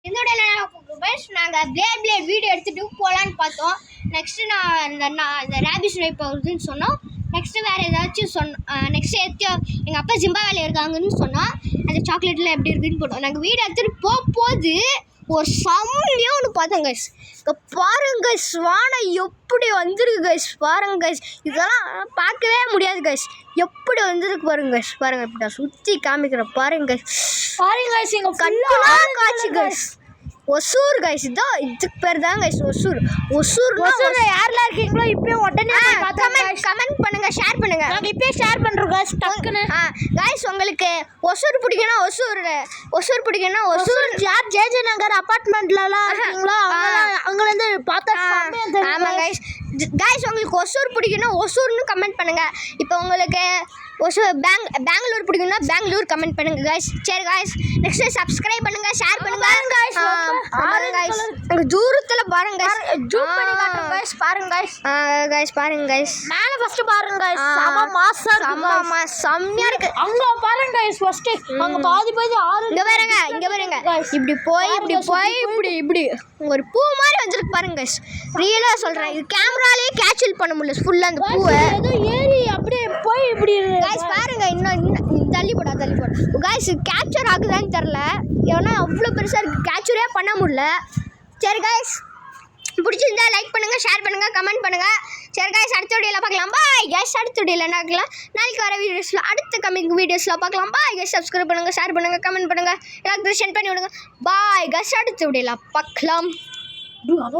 இதோட நாங்கள் plate video எடுத்துகிட்டு போகலான்னு பார்த்தோம். நெக்ஸ்ட்டு நான் இந்த ரேபிஸ் நோய் போகுதுன்னு சொன்னோம். நெக்ஸ்ட்டு வேறு ஏதாச்சும் நெக்ஸ்ட்டு எங்கள் அப்பா ஜிம்பாவேல இருக்காங்கன்னு சொன்னோம். அந்த சாக்லேட்டில் எப்படி இருக்குதுன்னு போட்டோம். நாங்கள் வீடியோ எடுத்துகிட்டு போது ஒரு செம்மையாக ஒன்று பார்த்தோம் கைஸ். இங்கே பாருங்க கைஸ், வானம் எப்படி வந்திருக்கு கைஸ். பாருங்க கைஸ், இதெல்லாம் பார்க்கவே முடியாது கைஸ். எப்படி வந்திருக்கு பாருங்க கைஸ். பாருங்க இப்படி நான் சுற்றி காமிக்கிறேன். பாருங்க கைஸ், பாருங்க கைஸ், எங்கள் கண்ணெல்லாம் காய்ச்சி கைஸ். ஒசூர் கைஸ், இதுதான் இதுக்கு பேர் தான் கைஸ் ஒசூர். ஒசூர்னா யாரெல்லாம் இருக்கீங்களோ இப்போயும் உடனே கமெண்ட் பண்ணுங்க, ஷேர் பண்ணுங்க. நாங்கள் இப்போயே ஷேர் பண்ணுறோம் கைஸ் டக்குன்னு. கைஸ், உங்களுக்கு ஒசூர் பிடிக்கணும், ஒசூர் பிடிக்கணும், ஒசூர் யார் ஜேஜே நகர் அப்பார்ட்மெண்ட்லலாம் இருக்கீங்களோ அங்கேருந்து பார்த்தா. ஆமாம் கைஸ், உங்களுக்கு ஒசூர் பிடிக்கணும், ஒசூர்னு கமெண்ட் பண்ணுங்க. இப்போ உங்களுக்கு ஒசூர் பெங்களூர் பிடிக்கும்னா பெங்களூர் கமெண்ட் பண்ணுங்க கைஸ். சரி கைஸ், நெக்ஸ்ட் சப்ஸ்கிரைப் பண்ணுங்க, ஷேர் பண்ணுங்க கைஸ். அங்க தூரத்துல பாருங்க கைஸ், ஜூம் பண்ணி காட்டுங்க கைஸ். பாருங்க கைஸ், கைஸ் பாருங்க கைஸ், மேல ஃபர்ஸ்ட் பாருங்க கைஸ். சம மாசா இருக்கு, செம்மையா இருக்கு. அங்க பாருங்க கைஸ், ஃபர்ஸ்ட் அங்க பாதி ஆறு. இங்க பாருங்க இப்படி போய் இப்படி ஒரு பூ மாதிரி வந்திருக்கு பாருங்க கைஸ். ரியலா சொல்றேன், இது கேமராலயே கேப்சர் பண்ண முடியல ஃபுல்லா அந்த பூவை. ஏதோ ஏறி அப்படியே போய் இப்படி கைஸ் பாருங்க. இன்னும் தள்ளி போட கைஸ், கேப்சர் ஆகுதான்னு தெரில. ஏன்னா அவ்வளோ பெருசாக இருக்குது, கேப்சரே பண்ண முடியல. சரி கைஸ், பிடிச்சிருந்தா லைக் பண்ணுங்கள், ஷேர் பண்ணுங்கள், கமெண்ட் பண்ணுங்கள். சரி கைஸ், அடுத்த வீடியோவில் பார்க்கலாம். Bye guys. அடுத்த வீடியோவில் என்ன பார்க்கலாம், நாளைக்கு வர வீடியோஸில் அடுத்த கம்மிங் வீடியோஸில் பார்க்கலாம். பாய் கைஸ், சப்ஸ்கிரைப் பண்ணுங்கள், ஷேர் பண்ணுங்கள், கமெண்ட் பண்ணுங்கள், எல்லாத்துக்கும் சென்ட் பண்ணி விடுங்க. பாய் கைஸ், அடுத்த வீடியோவில் பார்க்கலாம்.